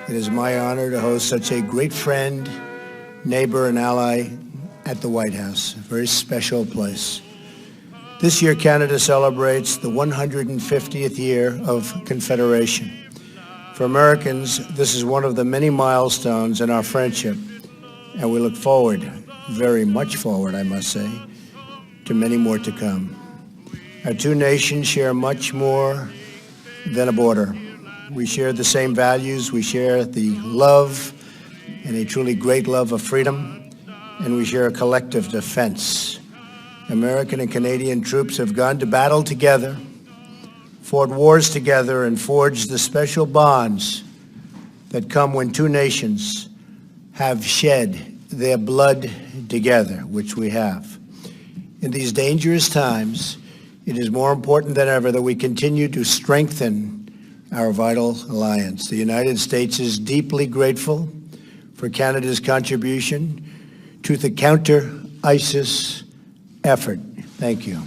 It is my honor to host such a great friend, neighbor, and ally at the White House, a very special place. This year, Canada celebrates the 150th year of Confederation. For Americans, this is one of the many milestones in our friendship, and we look forward, very much forward, I must say, to many more to come. Our two nations share much more than a border. We share the same values, we share the love, and a truly great love of freedom, and we share a collective defense. American and Canadian troops have gone to battle together, fought wars together, and forged the special bonds that come when two nations have shed their blood together, which we have. In these dangerous times, it is more important than ever that we continue to strengthen our vital alliance. The United States is deeply grateful for Canada's contribution to the counter-ISIS effort. Thank you.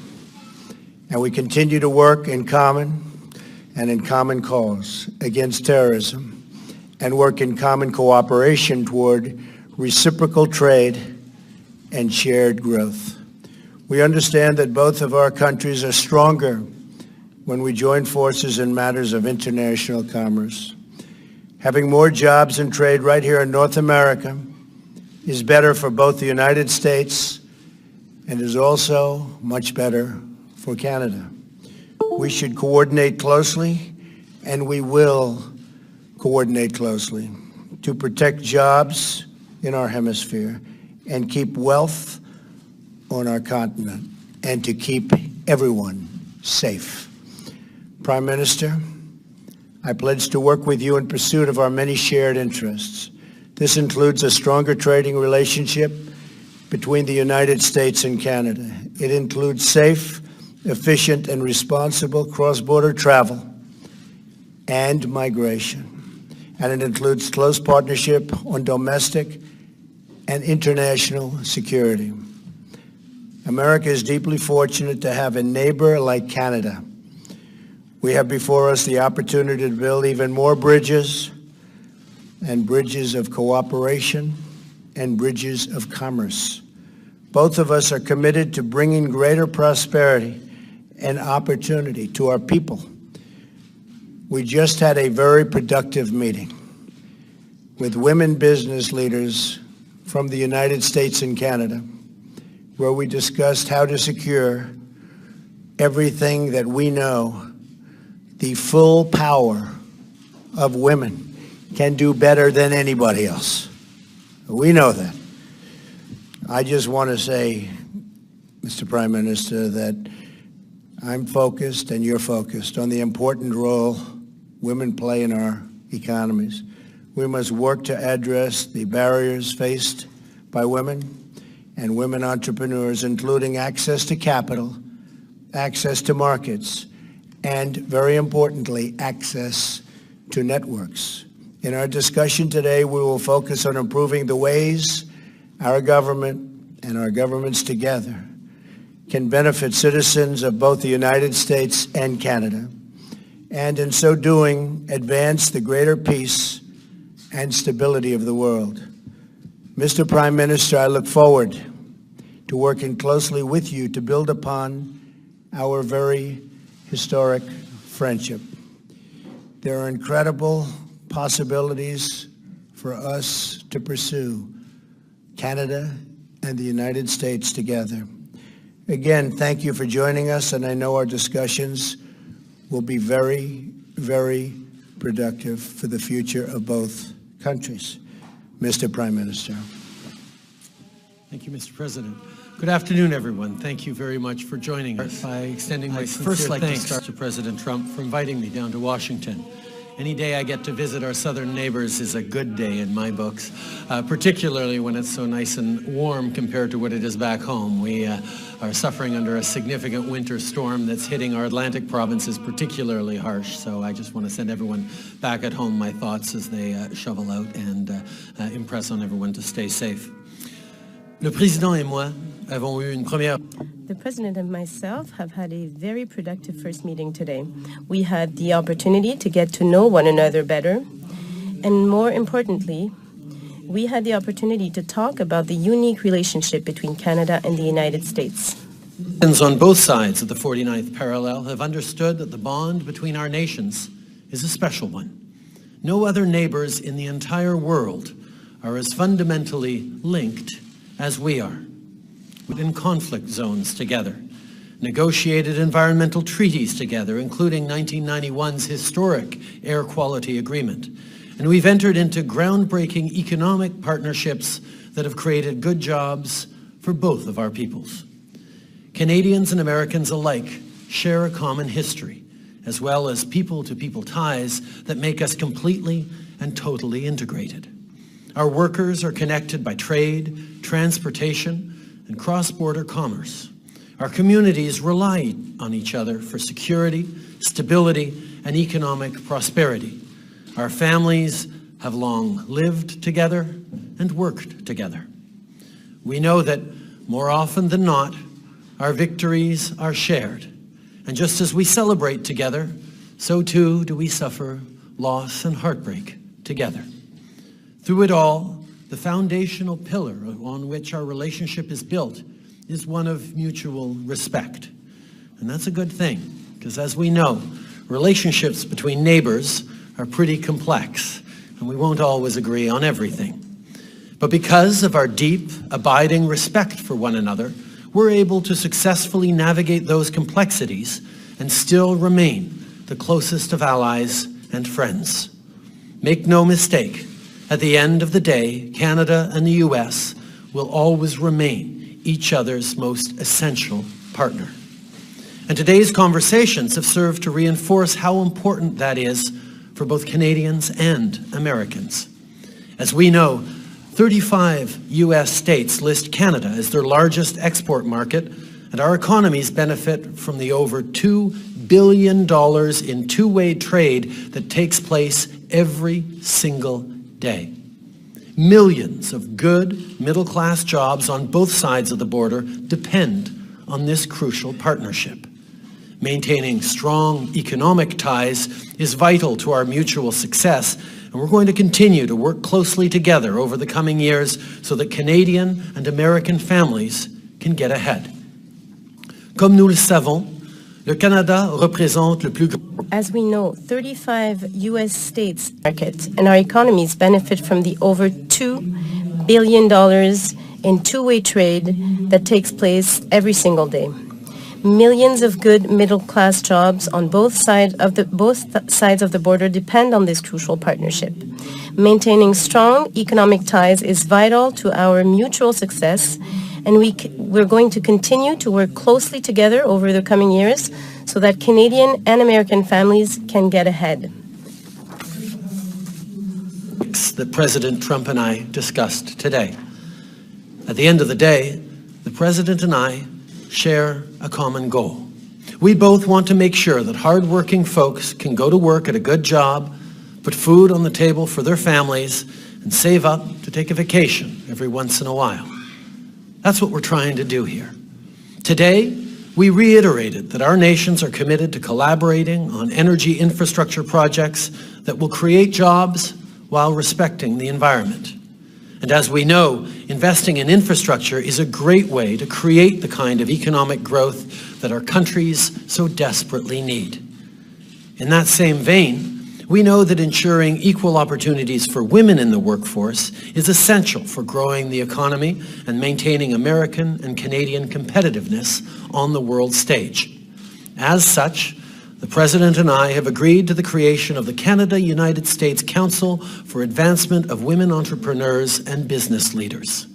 And we continue to work in common and in common cause against terrorism and work in common cooperation toward reciprocal trade and shared growth. We understand that both of our countries are stronger when we join forces in matters of international commerce. Having more jobs and trade right here in North America is better for both the United States and is also much better for Canada. We should coordinate closely, and we will coordinate closely to protect jobs in our hemisphere and keep wealth on our continent and to keep everyone safe. Prime Minister, I pledge to work with you in pursuit of our many shared interests. This includes a stronger trading relationship between the United States and Canada. It includes safe, efficient, and responsible cross-border travel and migration. And it includes close partnership on domestic and international security. America is deeply fortunate to have a neighbor like Canada. We have before us the opportunity to build even more bridges and bridges of cooperation and bridges of commerce. Both of us are committed to bringing greater prosperity and opportunity to our people. We just had a very productive meeting with women business leaders from the United States and Canada, where we discussed how to secure everything that we know the full power of women can do better than anybody else. We know that. I just want to say, Mr. Prime Minister, that I'm focused and you're focused on the important role women play in our economies. We must work to address the barriers faced by women and women entrepreneurs, including access to capital, access to markets, and very importantly, access to networks. In our discussion today, we will focus on improving the ways our government and our governments together can benefit citizens of both the United States and Canada, and in so doing, advance the greater peace and stability of the world. Mr. Prime Minister, I look forward to working closely with you to build upon our very historic friendship. There are incredible possibilities for us to pursue Canada and the United States together. Again, thank you for joining us, and I know our discussions will be very, very productive for the future of both countries. Mr. Prime Minister. Thank you, Mr. President. Good afternoon, everyone. Thank you very much for joining us. By extending my sincere thanks to President Trump for inviting me down to Washington. Any day I get to visit our southern neighbors is a good day in my books, particularly when it's so nice and warm compared to what it is back home. We are suffering under a significant winter storm that's hitting our Atlantic provinces particularly harsh, so I just want to send everyone back at home my thoughts as they shovel out and impress on everyone to stay safe. Le président et moi avons eu une première... The President and myself have had a very productive first meeting today. We had the opportunity to get to know one another better, And more importantly, we had the opportunity to talk about the unique relationship between Canada and the United States. Citizens on both sides of the 49th parallel have understood that the bond between our nations is a special one. No other neighbors in the entire world are as fundamentally linked as we are. In conflict zones together, negotiated environmental treaties together, including 1991's historic air quality agreement. And we've entered into groundbreaking economic partnerships that have created good jobs for both of our peoples. Canadians and Americans alike share a common history, as well as people-to-people ties that make us completely and totally integrated. Our workers are connected by trade, transportation, and cross-border commerce. Our communities rely on each other for security, stability, and economic prosperity. Our families have long lived together and worked together. We know that more often than not, our victories are shared. And just as we celebrate together, so too do we suffer loss and heartbreak together. Through it all, the foundational pillar on which our relationship is built is one of mutual respect. And that's a good thing, because as we know, relationships between neighbors are pretty complex, and we won't always agree on everything. But because of our deep, abiding respect for one another, we're able to successfully navigate those complexities and still remain the closest of allies and friends. Make no mistake, at the end of the day, Canada and the US will always remain each other's most essential partner. And today's conversations have served to reinforce how important that is for both Canadians and Americans. As we know, 35 US states list Canada as their largest export market, and our economies benefit from the over $2 billion in two-way trade that takes place every single day. Millions of good middle-class jobs on both sides of the border depend on this crucial partnership. Maintaining strong economic ties is vital to our mutual success, and we're going to continue to work closely together over the coming years so that Canadian and American families can get ahead. Comme nous le savons, le Canada représente le plus grand. As we know, 35 U.S. states market, and our economies benefit from the over $2 billion in two-way trade that takes place every single day. Millions of good middle-class jobs on both sides of the border depend on this crucial partnership. Maintaining strong economic ties is vital to our mutual success, and we're going to continue to work closely together over the coming years so that Canadian and American families can get ahead. That President Trump and I discussed today. At the end of the day, the President and I share a common goal. We both want to make sure that hardworking folks can go to work at a good job, put food on the table for their families, and save up to take a vacation every once in a while. That's what we're trying to do here. Today, we reiterated that our nations are committed to collaborating on energy infrastructure projects that will create jobs while respecting the environment. And as we know, investing in infrastructure is a great way to create the kind of economic growth that our countries so desperately need. In that same vein, we know that ensuring equal opportunities for women in the workforce is essential for growing the economy and maintaining American and Canadian competitiveness on the world stage. As such, the President and I have agreed to the creation of the Canada-United States Council for Advancement of Women Entrepreneurs and Business Leaders.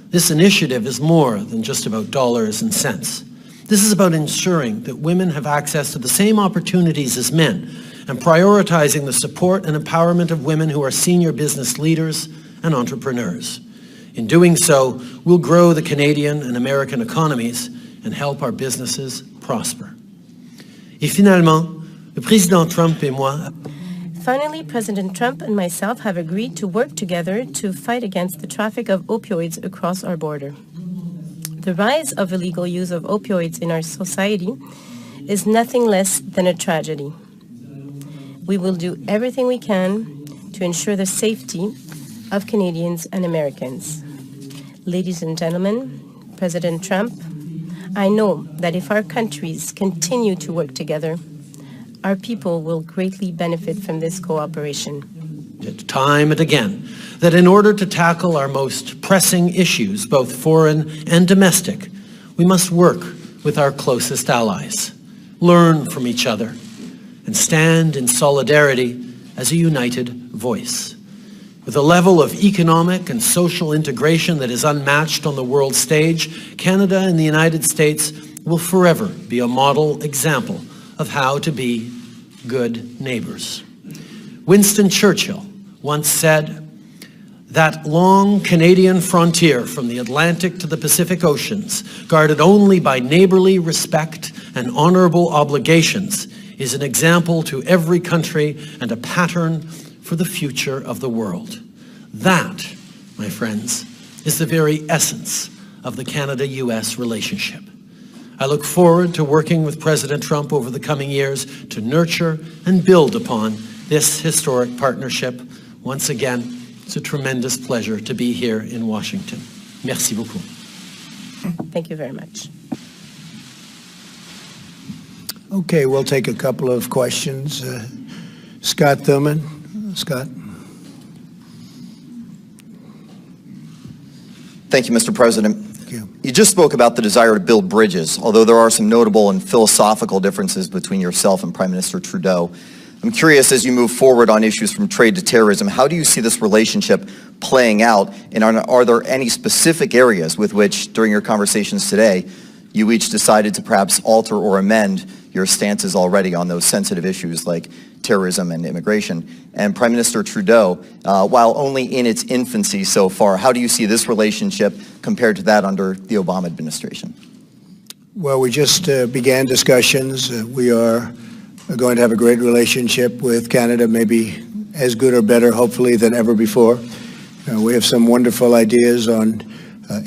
This initiative is more than just about dollars and cents. This is about ensuring that women have access to the same opportunities as men and prioritizing the support and empowerment of women who are senior business leaders and entrepreneurs. In doing so, we'll grow the Canadian and American economies and help our businesses prosper. Et finalement, le président Trump et moi. Finally, President Trump and myself have agreed to work together to fight against the traffic of opioids across our border. The rise of illegal use of opioids in our society is nothing less than a tragedy. We will do everything we can to ensure the safety of Canadians and Americans. Ladies and gentlemen, President Trump, I know that if our countries continue to work together, our people will greatly benefit from this cooperation. Time and again, that in order to tackle our most pressing issues, both foreign and domestic, we must work with our closest allies, learn from each other, and stand in solidarity as a united voice. With a level of economic and social integration that is unmatched on the world stage, Canada and the United States will forever be a model example of how to be good neighbors. Winston Churchill once said, "That long Canadian frontier from the Atlantic to the Pacific Oceans, guarded only by neighborly respect and honorable obligations, is an example to every country and a pattern for the future of the world." That, my friends, is the very essence of the Canada-US relationship. I look forward to working with President Trump over the coming years to nurture and build upon this historic partnership. Once again, it's a tremendous pleasure to be here in Washington. Merci beaucoup. Thank you very much. Okay, we'll take a couple of questions. Scott Thurman. Scott. Thank you, Mr. President. Thank you. You just spoke about the desire to build bridges, although there are some notable and philosophical differences between yourself and Prime Minister Trudeau. I'm curious, as you move forward on issues from trade to terrorism, how do you see this relationship playing out, and are there any specific areas with which, during your conversations today, you each decided to perhaps alter or amend your stances already on those sensitive issues like terrorism and immigration? And Prime Minister Trudeau, while only in its infancy so far, how do you see this relationship compared to that under the Obama administration? Well, we just began discussions. We are going to have a great relationship with Canada, maybe as good or better, hopefully, than ever before. We have some wonderful ideas on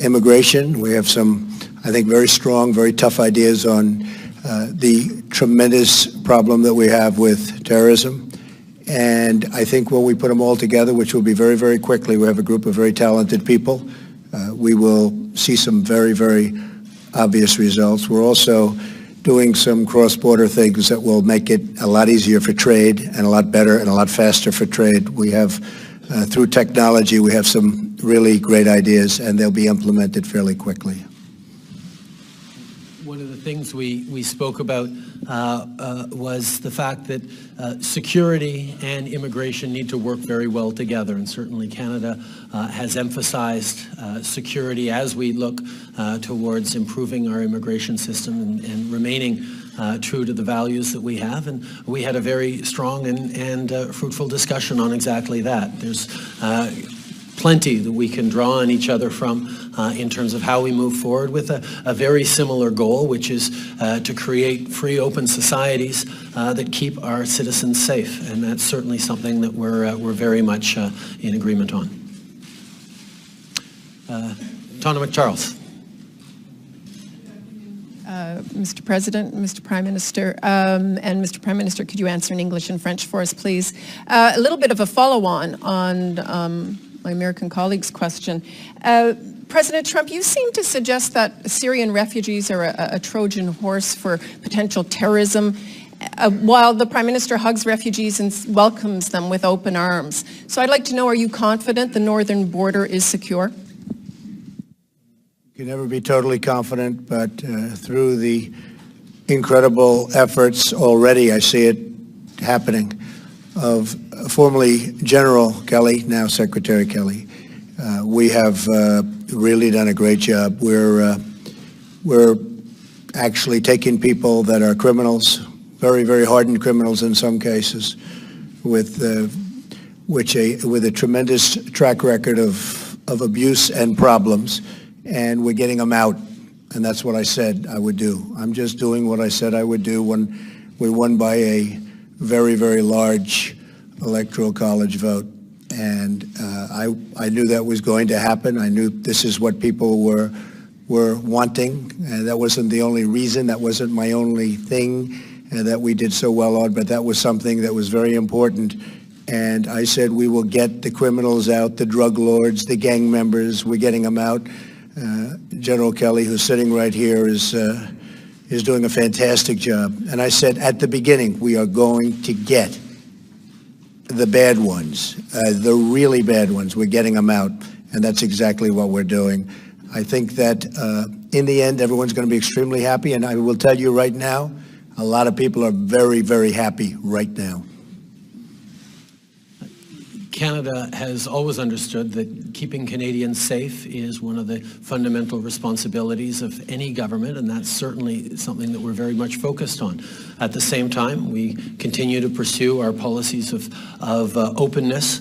immigration. We have some, I think, very strong, very tough ideas on the tremendous problem that we have with terrorism. And I think when we put them all together, which will be very, very quickly, we have a group of very talented people, we will see some very, very obvious results. We're also doing some cross-border things that will make it a lot easier for trade and a lot better and a lot faster for trade. We have, through technology, we have some really great ideas, and they'll be implemented fairly quickly. One of the things we spoke about was the fact that security and immigration need to work very well together, and certainly Canada has emphasized security as we look towards improving our immigration system and remaining true to the values that we have. And we had a very strong and fruitful discussion on exactly that. There's plenty that we can draw on each other from in terms of how we move forward with a very similar goal, which is to create free, open societies that keep our citizens safe. And that's certainly something that we're very much in agreement on. Tana McCharles. Mr. President, Mr. Prime Minister, and Mr. Prime Minister, could you answer in English and French for us, please? A little bit of a follow-on on my American colleague's question. President Trump, you seem to suggest that Syrian refugees are a Trojan horse for potential terrorism, while the Prime Minister hugs refugees and welcomes them with open arms. So I'd like to know, are you confident the northern border is secure? You can never be totally confident, but through the incredible efforts already, I see it happening, of formerly General Kelly, now Secretary Kelly. We have really done a great job. We're actually taking people that are criminals, very, very hardened criminals in some cases, with a tremendous track record of abuse and problems, and we're getting them out. And that's what I said I would do. I'm just doing what I said I would do when we won by a very, very large electoral college vote. And I knew that was going to happen. I knew this is what people were wanting. And that wasn't the only reason. That wasn't my only thing that we did so well on, but that was something that was very important. And I said we will get the criminals out, the drug lords, the gang members. We're getting them out. General Kelly, who's sitting right here, is doing a fantastic job. And I said at the beginning, we are going to get the bad ones, the really bad ones. We're getting them out, and that's exactly what we're doing. I think that in the end, everyone's going to be extremely happy, and I will tell you right now, a lot of people are very, very happy right now. Canada has always understood that keeping Canadians safe is one of the fundamental responsibilities of any government, and that's certainly something that we're very much focused on. At the same time, we continue to pursue our policies of openness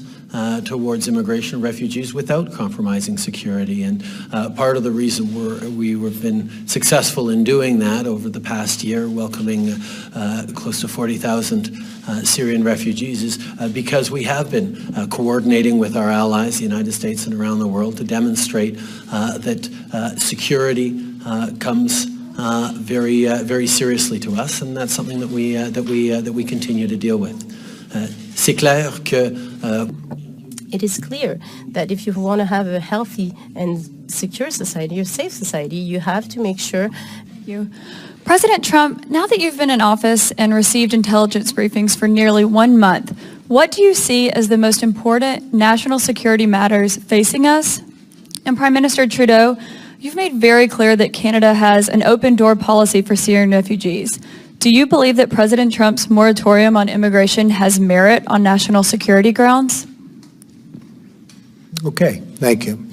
towards immigration and refugees without compromising security. And part of the reason we've been successful in doing that over the past year, welcoming close to 40,000 Syrian refugees, is because we have been coordinating with our allies, the United States and around the world, to demonstrate that security comes very, very seriously to us, and that's something that we continue to deal with. C'est clair que it is clear that if you want to have a healthy and secure society, or safe society, you have to make sure. President Trump, now that you've been in office and received intelligence briefings for nearly 1 month, what do you see as the most important national security matters facing us? And Prime Minister Trudeau, you've made very clear that Canada has an open door policy for Syrian refugees. Do you believe that President Trump's moratorium on immigration has merit on national security grounds? Okay, thank you.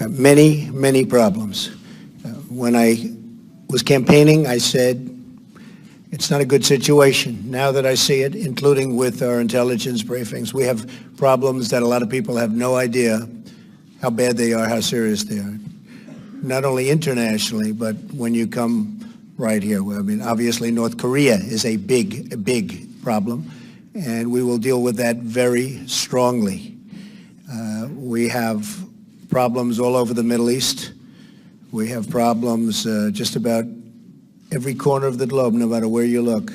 Many, many problems. When I was campaigning, I said, it's not a good situation. Now that I see it, including with our intelligence briefings, we have problems that a lot of people have no idea how bad they are, how serious they are. Not only internationally, but when you come right here. I mean, obviously, North Korea is a big problem, and we will deal with that very strongly. We have problems all over the Middle East. We have problems just about every corner of the globe, no matter where you look.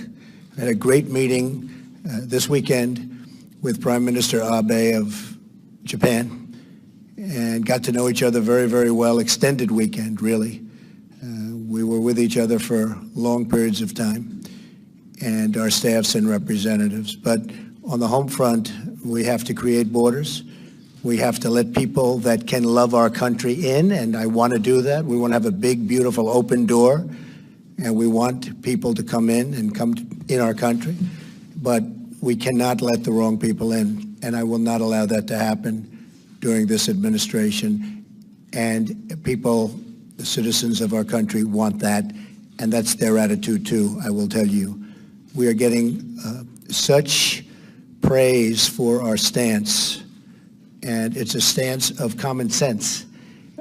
I had a great meeting this weekend with Prime Minister Abe of Japan and got to know each other very, very well. Extended weekend, really. We were with each other for long periods of time, and our staffs and representatives. But on the home front, we have to create borders. We have to let people that can love our country in, and I want to do that. We want to have a big, beautiful, open door, and we want people to come in and come in our country. But we cannot let the wrong people in, and I will not allow that to happen during this administration. And people, the citizens of our country, want that, and that's their attitude too, I will tell you. We are getting such praise for our stance, and it's a stance of common sense.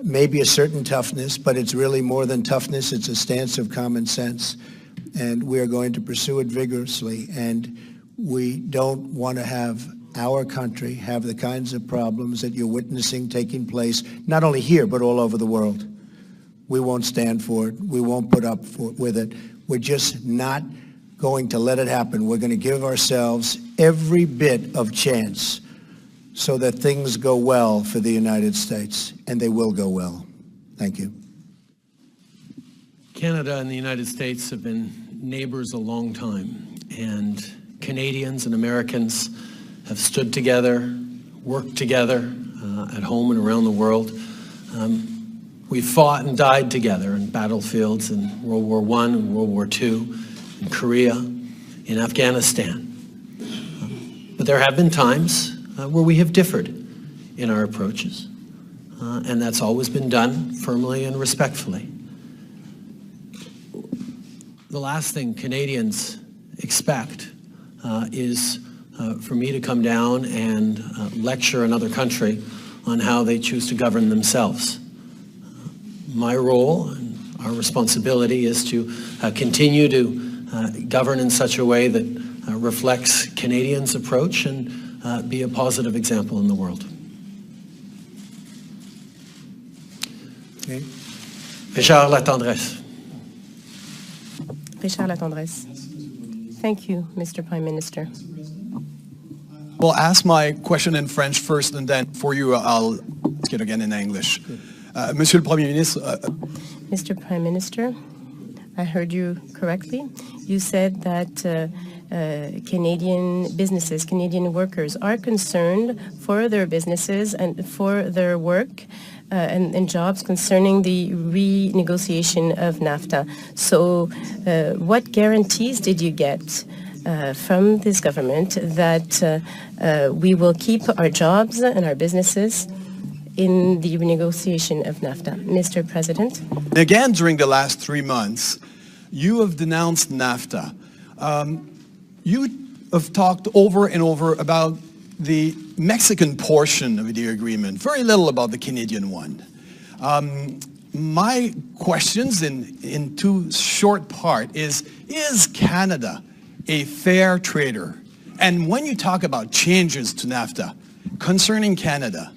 Maybe a certain toughness, but it's really more than toughness. It's a stance of common sense, and we are going to pursue it vigorously. And we don't want to have our country have the kinds of problems that you're witnessing taking place, not only here, but all over the world. We won't stand for it. We won't put up with it. We're just not going to let it happen. We're going to give ourselves every bit of chance so that things go well for the United States, and they will go well. Thank you. Canada and the United States have been neighbors a long time, and Canadians and Americans have stood together, worked together at home and around the world. We fought and died together in battlefields in World War I and World War II, in Korea, in Afghanistan. But there have been times where we have differed in our approaches, and that's always been done firmly and respectfully. The last thing Canadians expect is for me to come down and lecture another country on how they choose to govern themselves. My role and our responsibility is to continue to govern in such a way that reflects Canadians' approach and be a positive example in the world. Okay. Richard Latendresse. Richard Latendresse. Thank you, Mr. Prime Minister. Well, ask my question in French first, and then for you, I'll ask it again in English. Monsieur le Premier Ministre. Mr. Prime Minister, I heard you correctly. You said that Canadian businesses, Canadian workers are concerned for their businesses and for their work and jobs concerning the renegotiation of NAFTA. So what guarantees did you get from this government that we will keep our jobs and our businesses in the renegotiation of NAFTA? Mr. President? Again, during the last 3 months, you have denounced NAFTA. You have talked over and over about the Mexican portion of the agreement, very little about the Canadian one. My questions in two short part is Canada a fair trader? And when you talk about changes to NAFTA concerning Canada,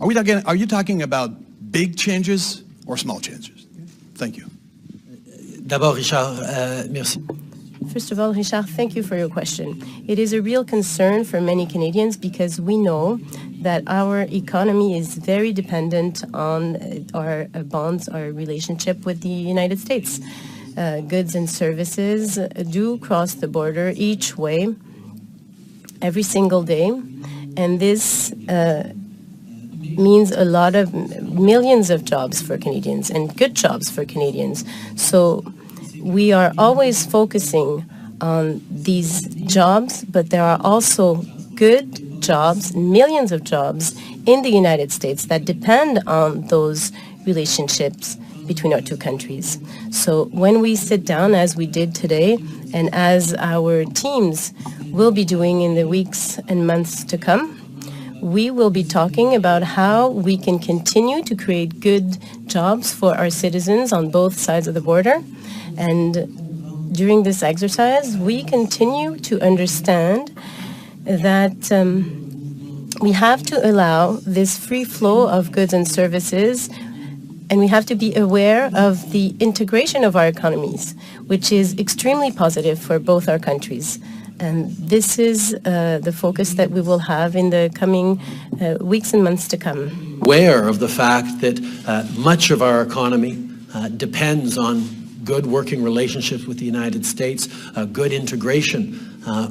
are you talking about big changes or small changes? Thank you. D'abord, Richard, merci. First of all, Richard, thank you for your question. It is a real concern for many Canadians because we know that our economy is very dependent on our bonds, our relationship with the United States. Goods and services do cross the border each way every single day, and this means a lot of millions of jobs for Canadians and good jobs for Canadians. So we are always focusing on these jobs, but there are also good jobs, millions of jobs in the United States that depend on those relationships between our two countries. So when we sit down, as we did today, and as our teams will be doing in the weeks and months to come, we will be talking about how we can continue to create good jobs for our citizens on both sides of the border. And during this exercise, we continue to understand that we have to allow this free flow of goods and services, and we have to be aware of the integration of our economies, which is extremely positive for both our countries. And this is the focus that we will have in the coming weeks and months to come. Aware of the fact that much of our economy depends on good working relationships with the United States, good integration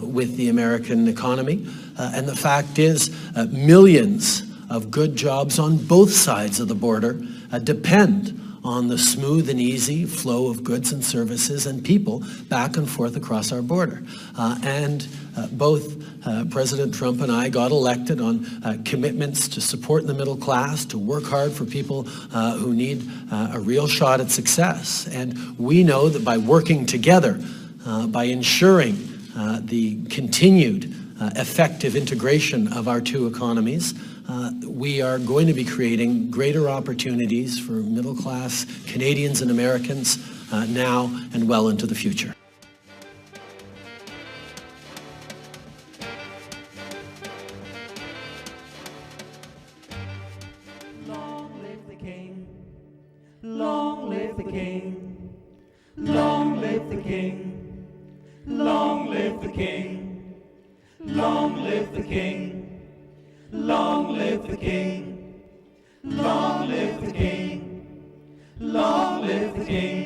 with the American economy. And the fact is millions of good jobs on both sides of the border depend on the smooth and easy flow of goods and services and people back and forth across our border. Both President Trump and I got elected on commitments to support the middle class, to work hard for people who need a real shot at success. And we know that by working together, by ensuring the continued effective integration of our two economies, we are going to be creating greater opportunities for middle-class Canadians and Americans now and well into the future. Long live the King. Long live the King. Long live the King. Long live the King. Long live the King. Long live the King. Long live the King. Long live the King.